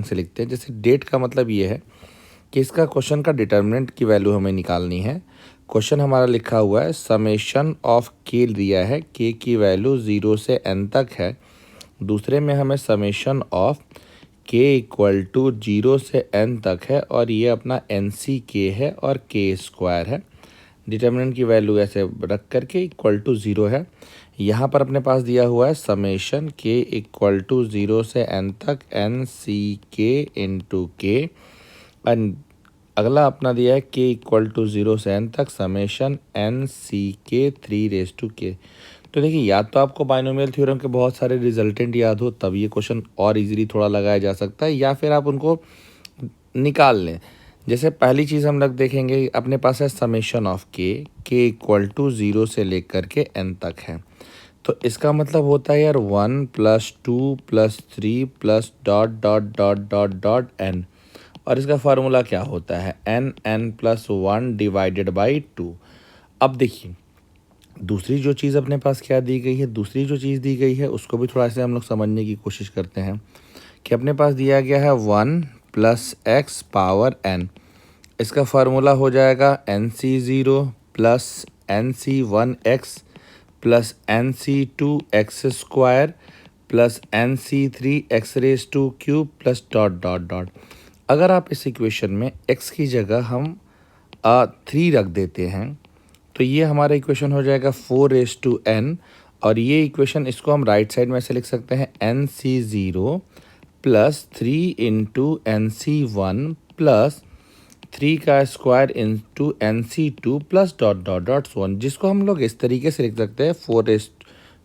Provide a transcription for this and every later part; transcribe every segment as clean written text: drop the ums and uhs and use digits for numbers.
से लिखते हैं। जैसे डेट का मतलब ये है कि इसका क्वेश्चन का डिटर्मिनेंट की वैल्यू हमें निकालनी है। क्वेश्चन हमारा लिखा हुआ है समेशन ऑफ के दिया है, के की वैल्यू 0 से n तक है। दूसरे में हमें समेशन ऑफ के इक्वल टू 0 से n तक है और ये अपना NC के है और के स्क्वायर है। डिटर्मिनेंट की वैल्यू ऐसे रख करके इक्वल टू 0 है। यहाँ पर अपने पास दिया हुआ है समेशन के इक्वल टू 0 से n तक NC के इंटू के, एंड अगला अपना दिया है के इक्वल टू 0 से n तक समेशन NC के 3 तो देखिए, या तो आपको बाइनोमियल थ्योरम के बहुत सारे रिजल्टेंट याद हो तब ये क्वेश्चन और इजीली थोड़ा लगाया जा सकता है, या फिर आप उनको निकाल लें। जैसे पहली चीज़ हम लोग देखेंगे, अपने पास है समेशन ऑफ के इक्वल टू 0 से लेकर के n तक है। तो इसका मतलब होता है यार 1 + 2 + 3 plus dot dot dot dot dot n, और इसका फार्मूला क्या होता है n+1 डिवाइडेड बाई 2। अब देखिए, दूसरी जो चीज़ अपने पास क्या दी गई है, दूसरी जो चीज़ दी गई है उसको भी थोड़ा सा हम लोग समझने की कोशिश करते हैं कि अपने पास दिया गया है 1 + x पावर n। इसका फार्मूला हो जाएगा NC0 + NC1x plus NC2x square plus NC3x³ plus dot dot dot. अगर आप इस इक्वेशन में x की जगह हम 3 रख देते हैं तो ये हमारा इक्वेशन हो जाएगा 4n, और ये इक्वेशन इसको हम राइट साइड में ऐसे लिख सकते हैं NC0 + 3 इंटू NC1 प्लस 3 का square into NC2 plus dot dot dot so on, जिसको हम लोग इस तरीके से लिख सकते हैं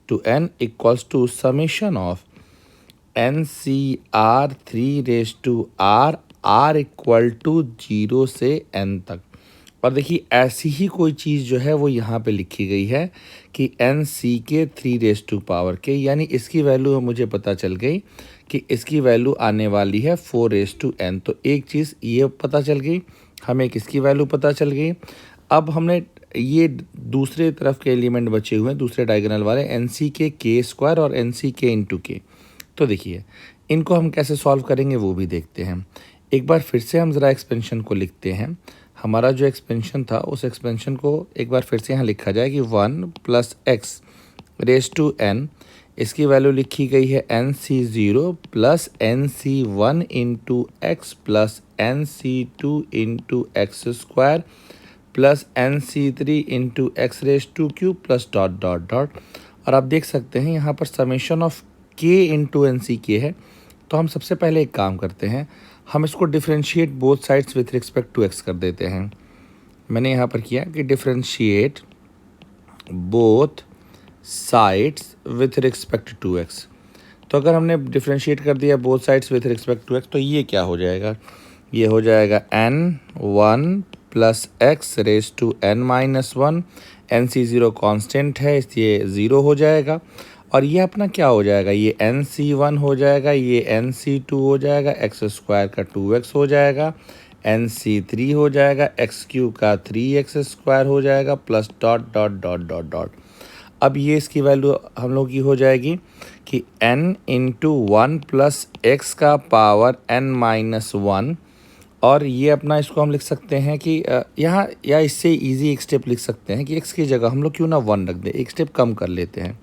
4n equals to summation of NCR 3r r equal to 0 से n तक। और देखिए, ऐसी ही कोई चीज़ जो है वो यहाँ पे लिखी गई है कि NC के 3 यानी इसकी वैल्यू मुझे पता चल गई कि इसकी वैल्यू आने वाली है 4n। तो एक चीज़ ये पता चल गई, हमें किसकी वैल्यू पता चल गई। अब हमने ये दूसरे तरफ के एलिमेंट बचे हुए हैं, दूसरे डायगोनल वाले NC के स्क्वायर और NC के इंटू के। तो देखिए, इनको हम कैसे सॉल्व करेंगे वो भी देखते हैं। एक बार फिर से हम ज़रा एक्सपेंशन को लिखते हैं। हमारा जो एक्सपेंशन था उस एक्सपेंशन को एक बार फिर से यहाँ लिखा जाए कि 1 + x⁴n, इसकी वैल्यू लिखी गई है NC0 + NC1 into x plus NC2 into x² plus NC3 into x³ plus dot dot dot. और आप देख सकते हैं यहाँ पर summation of k into NC के है। तो हम सबसे पहले एक काम करते हैं, हम इसको differentiate both sides with respect to x कर देते हैं। मैंने यहाँ पर किया कि differentiate both sides with respect to x। तो अगर हमने डिफ्रेंशिएट कर दिया both sides with respect to x तो ये क्या हो जाएगा, ये हो जाएगा n1 + x⁻n−1। NC0 कांस्टेंट है इसलिए 0 हो जाएगा, और ये अपना क्या हो जाएगा, ये NC1 हो जाएगा, ये NC2 हो जाएगा, x² का 2x हो जाएगा, NC3 हो जाएगा, x³ का 3x² हो जाएगा plus dot dot dot dot dot. अब ये इसकी वैल्यू हम लोग की हो जाएगी कि n इंटू 1 + x का पावर n-1, और ये अपना इसको हम लिख सकते हैं कि यहाँ या इससे इजी एक स्टेप लिख सकते हैं कि x की जगह हम लोग क्यों ना 1 रख दें, एक स्टेप कम कर लेते हैं,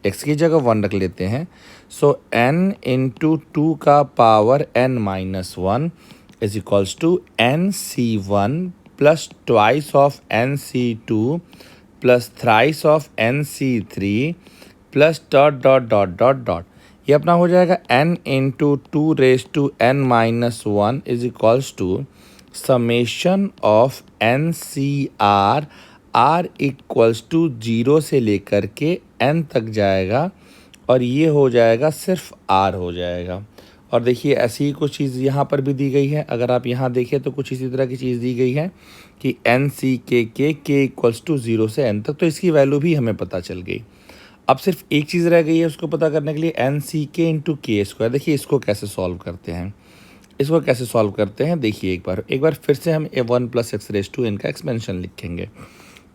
x की जगह 1 रख लेते हैं। सो n इंटू 2 का power n-1 is equals to NC1 plus twice of NC2 plus thrice of NC3 plus dot dot dot dot dot. ये अपना हो जाएगा n into 2n-1 is equals to summation of NCR r equals to 0 से लेकर के n तक जाएगा, और ये हो जाएगा सिर्फ r हो जाएगा। और देखिए, ऐसी ही कुछ चीज़ यहाँ पर भी दी गई है। अगर आप यहाँ देखें तो कुछ इसी तरह की चीज़ दी गई है कि NC के इक्वल्स टू 0 से n तक, तो इसकी वैल्यू भी हमें पता चल गई। अब सिर्फ एक चीज़ रह गई है उसको पता करने के लिए, NC के इंटू के²। देखिए, इसको कैसे सॉल्व करते हैं, इसको कैसे सॉल्व करते हैं देखिए, एक बार फिर से हम 1 + x⁻n का एक्सपेंशन लिखेंगे।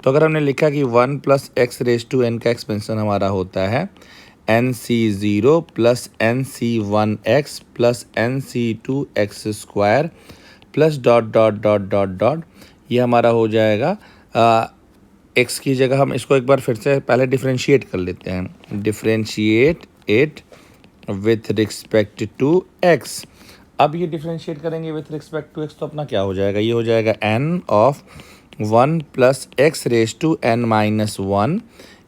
तो अगर हमने लिखा कि 1 + x⁻n का एक्सपेंशन हमारा होता है N C zero plus N C one X plus N C two x square plus dot dot dot dot dot, ये हमारा हो जाएगा एक्स की जगह हम इसको एक बार फिर से पहले डिफरेंशिएट कर लेते हैं। Differentiate it with respect to X. अब ये डिफरेंशिएट करेंगे विथ रिस्पेक्ट टू एक्स तो अपना क्या हो जाएगा, ये हो जाएगा n of one plus x raise to n minus one,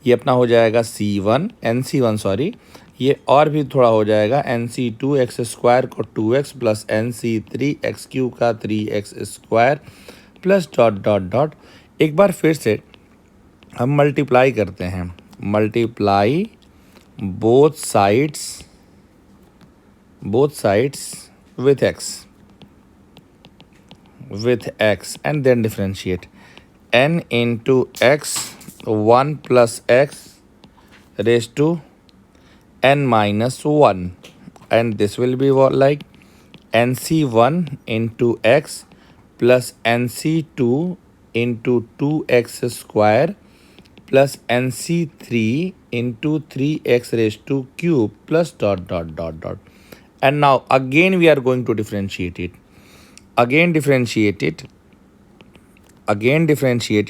ये अपना हो जाएगा सी वन एन सी वन सॉरी, ये और भी थोड़ा हो जाएगा N C two x square को two x plus N C three x cube का three x square plus dot dot dot. एक बार फिर से हम मल्टीप्लाई करते हैं, multiply both sides with x and then differentiate n into x 1 plus x raised to n minus 1, and this will be what like nc1 into x plus nc2 into 2x square plus nc3 into 3x raised to cube plus dot dot dot dot. And now again we are going to differentiate it. Again differentiate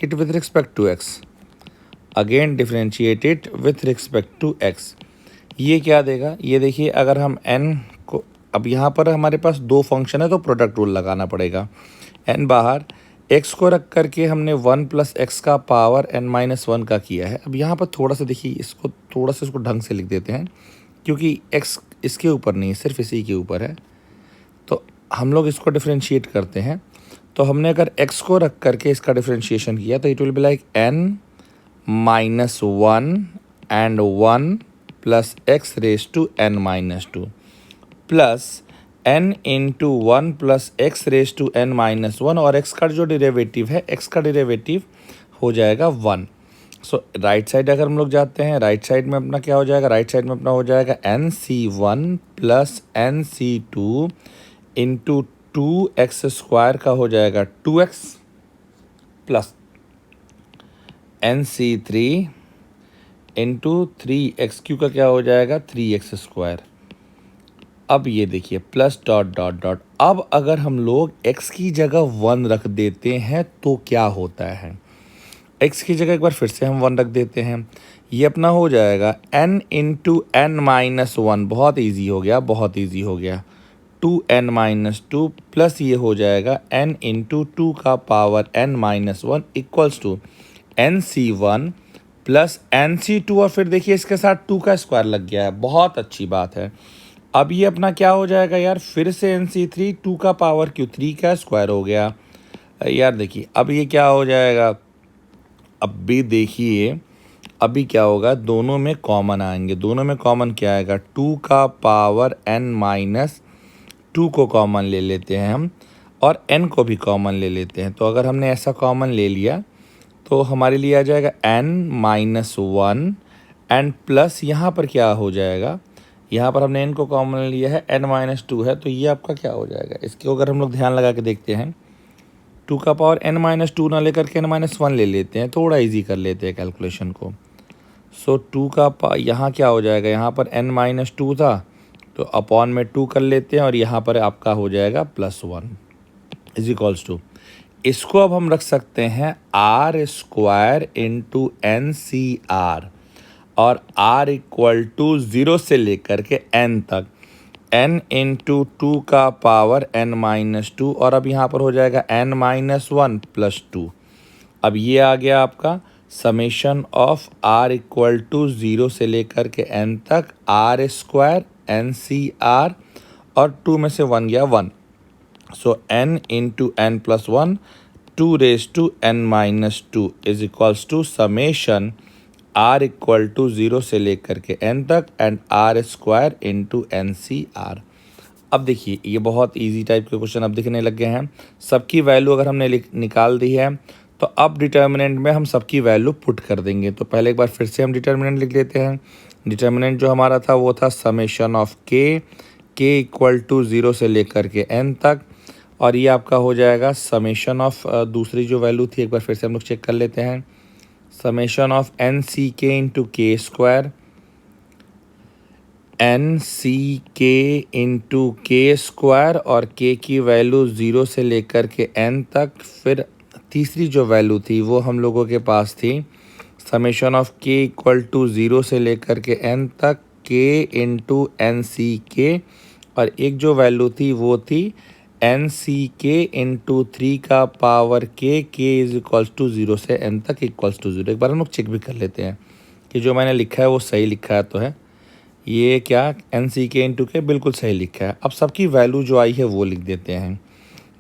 it with respect to x. Again differentiate it with respect to x. ये क्या देगा, ये देखिए अगर हम n को, अब यहाँ पर हमारे पास दो फंक्शन है तो प्रोडक्ट रूल लगाना पड़ेगा। n बाहर, x को रख करके हमने 1 प्लस एक्स का पावर n माइनस वन का किया है। अब यहाँ पर थोड़ा सा देखिए इसको, थोड़ा सा इसको ढंग से लिख देते हैं क्योंकि x इसके ऊपर नहीं, सिर्फ इसी के ऊपर है। तो हम लोग इसको डिफरेंशिएट करते हैं, तो हमने अगर x को रख करके इसका डिफरेंशिएशन किया तो it will be like n minus one and one plus x raise to n minus two plus n into one plus x raise to n minus one, और x का जो डेरिवेटिव है, x का derivative हो जाएगा 1। सो right side अगर हम लोग जाते हैं, राइट साइड में अपना क्या हो जाएगा, राइट साइड में अपना हो जाएगा N C one plus N C two into two x square का हो जाएगा 2x plus N C three into three x cube का क्या हो जाएगा 3x स्क्वायर। अब ये देखिए प्लस डॉट डॉट डॉट। अब अगर हम लोग x की जगह 1 रख देते हैं तो क्या होता है, x की जगह एक बार फिर से हम 1 रख देते हैं, ये अपना हो जाएगा n into N minus one, बहुत ईजी हो गया, बहुत ईजी हो गया, 2n माइनस टू प्लस ये हो जाएगा n इंटू टू का power n minus one equals to N C one plus N C two, और फिर देखिए इसके साथ 2 का स्क्वायर लग गया है, बहुत अच्छी बात है। अब ये अपना क्या हो जाएगा यार, फिर से एन सी थ्री 2 का पावर क्यू 3 का स्क्वायर हो गया यार। देखिए अब ये क्या हो जाएगा, अब भी देखिए अभी क्या होगा, दोनों में कॉमन आएंगे, दोनों में कॉमन क्या आएगा, 2 का पावर n माइनस 2 को कॉमन ले लेते हैं हम, और n को भी कॉमन ले लेते हैं। तो अगर हमने ऐसा कॉमन ले लिया तो हमारे लिए आ जाएगा n minus one and plus यहाँ पर क्या हो जाएगा, यहाँ पर हमने n को कॉमन लिया है, n माइनस टू है, तो ये आपका क्या हो जाएगा, इसको अगर हम लोग ध्यान लगा के देखते हैं 2 का पावर n माइनस टू ना लेकर के n माइनस वन ले लेते हैं, थोड़ा इजी कर लेते हैं कैलकुलेशन को। सो 2 का यहाँ क्या हो जाएगा, यहाँ पर n माइनस टू था तो अपॉन में 2 कर लेते हैं, और यहाँ पर आपका हो जाएगा प्लस 1 इज इक्वल्स टू, इसको अब हम रख सकते हैं r square into N C R, और r इक्वल टू 0 से लेकर के n तक n इंटू टू का पावर n माइनस टू, और अब यहाँ पर हो जाएगा n minus one plus two. अब ये आ गया आपका summation of r equal to 0 से लेकर के n तक r square N C R, और 2 में से 1 गया 1, so n into N plus one 2 raise to n minus two is equals to summation r equal to 0 से लेकर के n तक and r square into N C R. अब देखिए ये बहुत इजी टाइप के क्वेश्चन अब दिखने लग गए हैं। सबकी वैल्यू अगर हमने निकाल दी है तो अब डिटर्मिनेंट में हम सबकी वैल्यू पुट कर देंगे। तो पहले एक बार फिर से हम डिटर्मिनेंट लिख लेते हैं। डिटर्मिनेंट जो हमारा था वो था समेशन ऑफ के इक्वल टू 0 से लेकर के n तक, और ये आपका हो जाएगा समेशन ऑफ दूसरी जो वैल्यू थी, एक बार फिर से हम लोग चेक कर लेते हैं, समेशन ऑफ एन सी के इंटू के स्क्वायर एन सी के इंटू के स्क्वायर और के की वैल्यू 0 से लेकर के एन तक। फिर तीसरी जो वैल्यू थी वो हम लोगों के पास थी समेशन ऑफ के इक्वल टू 0 से लेकर के एन तक के इंटू एन सी के, और एक जो वैल्यू थी वो थी एन सी के इंटू 3 का पावर के इज इक्वल्स टू 0 से एन तक इक्वल्स टू 0। एक बार हम लोग चेक भी कर लेते हैं कि जो मैंने लिखा है वो सही लिखा है तो है। ये क्या एन सी के इंटू के बिल्कुल सही लिखा है। अब सबकी वैल्यू जो आई है वो लिख देते हैं।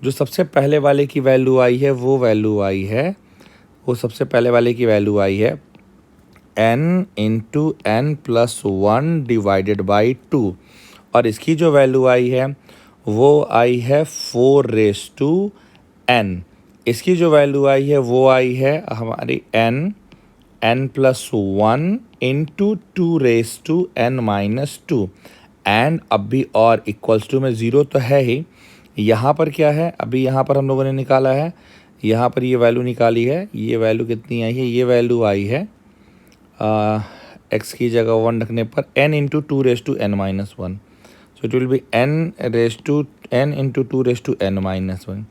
जो सबसे पहले वाले की वैल्यू आई है वो सबसे पहले वाले की वैल्यू आई है n into N plus 1 divided by 2, और इसकी जो वैल्यू आई है वो आई है 4n। इसकी जो वैल्यू आई है वो आई है हमारी n plus 1 into 2n-2 and अब भी और इक्वल्स टू में 0 तो है ही। यहाँ पर क्या है, अभी यहाँ पर हम लोगों ने निकाला है, यहाँ पर ये वैल्यू निकाली है। ये वैल्यू कितनी आई है, ये वैल्यू आई है x की जगह 1 रखने पर n into 2n-1, so it will B n into 2n-1।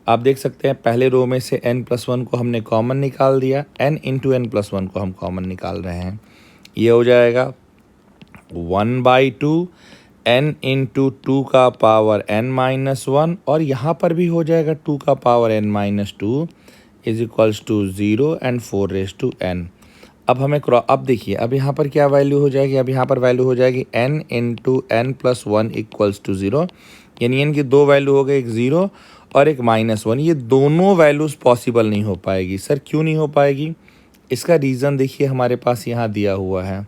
आप देख सकते हैं पहले रो में से n+1 को हमने कॉमन निकाल दिया, n इंटू n+1 को हम कॉमन निकाल रहे हैं। ये हो जाएगा 1/2 n इंटू 2 का पावर n-1, और यहाँ पर भी हो जाएगा 2 का पावर n-2 is equals to 0 and 4n। अब हमें अब देखिए अब यहाँ पर क्या वैल्यू हो जाएगी, अब यहाँ पर वैल्यू हो जाएगी n into n+1 equals to 0, यानी n की दो वैल्यू हो गई, एक 0 और एक -1। ये दोनों वैल्यूज़ पॉसिबल नहीं हो पाएगी। सर क्यों नहीं हो पाएगी, इसका रीज़न देखिए हमारे पास यहाँ दिया हुआ है।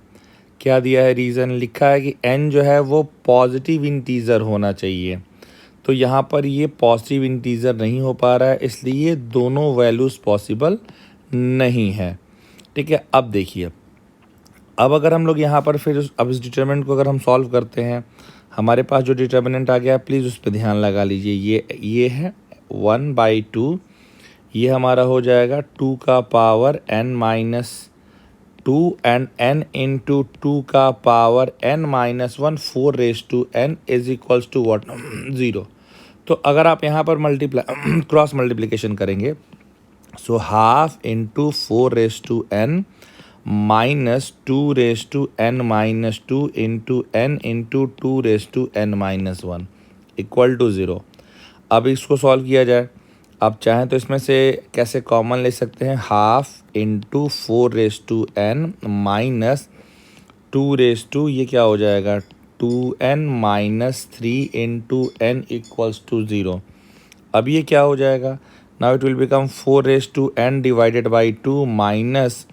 क्या दिया है रीज़न, लिखा है कि n जो है वो पॉजिटिव इंटीज़र होना चाहिए, तो यहाँ पर ये पॉजिटिव इंटीज़र नहीं हो पा रहा है, इसलिए दोनों वैल्यूज़ पॉसिबल नहीं है। ठीक है, अब देखिए अब अगर हम लोग यहाँ पर फिर अब इस डिटरमिनेंट को अगर हम सॉल्व करते हैं, हमारे पास जो डिटरमिनेंट आ गया प्लीज़ उस पर ध्यान लगा लीजिए। ये है 1/2, ये हमारा हो जाएगा 2 का पावर n-2 एंड n इंटू 2 का power n-1 4n is equals to what 0। तो अगर आप यहाँ पर क्रॉस मल्टीप्लिकेशन करेंगे, so half into 4n minus 2n-2 into n into 2n-1 equal to 0। अब इसको सॉल्व किया जाए, आप चाहें तो इसमें से कैसे कॉमन ले सकते हैं, हाफ इंटू 4n माइनस 2, ये क्या हो जाएगा 2n-3 into n equals to 0। अब ये क्या हो जाएगा, now it will become 4n divided by 2 minus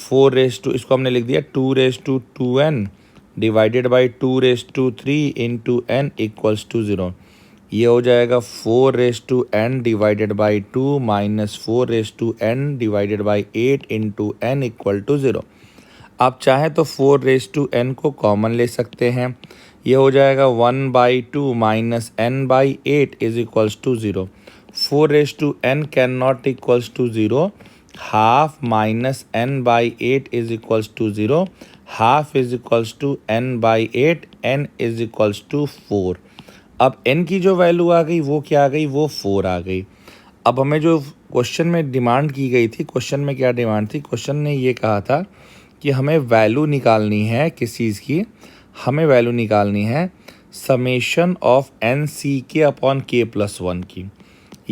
4, इसको हमने लिख दिया 2n divided by 2 into n equals to 0। ये हो जाएगा 4n divided by 2 minus 4n divided by 8 into n equal to 0। आप चाहें तो 4n को कॉमन ले सकते हैं, ये हो जाएगा 1/2 minus n/8 is equals to 0। 4n can not equals to 0, half minus n/8 is equals to 0, half is equals to n/8, n is equals to 4। अब n की जो वैल्यू आ गई वो क्या आ गई, वो 4 आ गई। अब हमें जो क्वेश्चन में डिमांड की गई थी, क्वेश्चन में क्या डिमांड थी, क्वेश्चन ने ये कहा था कि हमें वैल्यू निकालनी है किस चीज़ की, हमें वैल्यू निकालनी है summation of n(c)k upon k+1 की,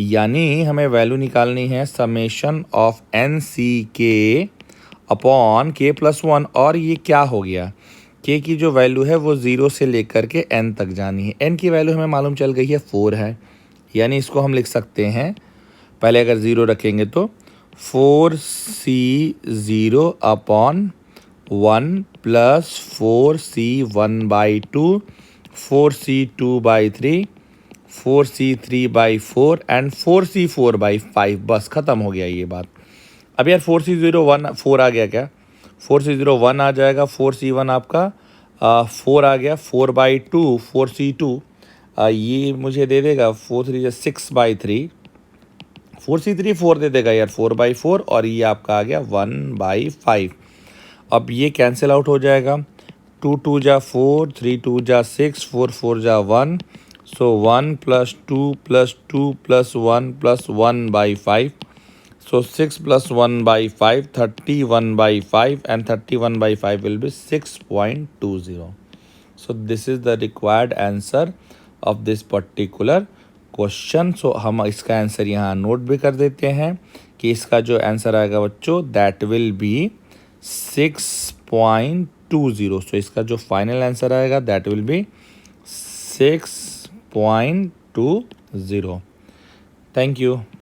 यानी हमें वैल्यू निकालनी है summation of n(c)k upon k+1। और ये क्या हो गया, k की जो वैल्यू है वो 0 से लेकर के n तक जानी है। n की वैल्यू हमें मालूम चल गई है 4 है, यानी इसको हम लिख सकते हैं, पहले अगर 0 रखेंगे तो 4c0 upon 1 plus 4c1/2, 4c2/3, 4c3/4 and 4c4/5। बस ख़त्म हो गया ये बात। अब यार 4c0 आ गया क्या, 4c0 आ जाएगा, 4c1 आपका 4 आ गया, 4/2 4c2 ये मुझे दे देगा 4×3 = 6/3, 4c3 4 दे देगा यार 4/4, और ये आपका आ गया 1/5। अब ये कैंसिल आउट हो जाएगा, 2 2 जा 4, 3 2 जा 6, 4 4 जा 1. So 1 plus 2 plus 2 plus 1 plus 1 by 5. So 6 plus 1 by 5, 31 by 5, and 31 by 5 will be 6.20. So this is the required answer of this particular question. So हम इसका आंसर यहाँ नोट भी कर देते हैं कि इसका जो आंसर आएगा बच्चों दैट विल बी 6.20. सो इसका जो फाइनल आंसर आएगा that will be 6.20. Thank you.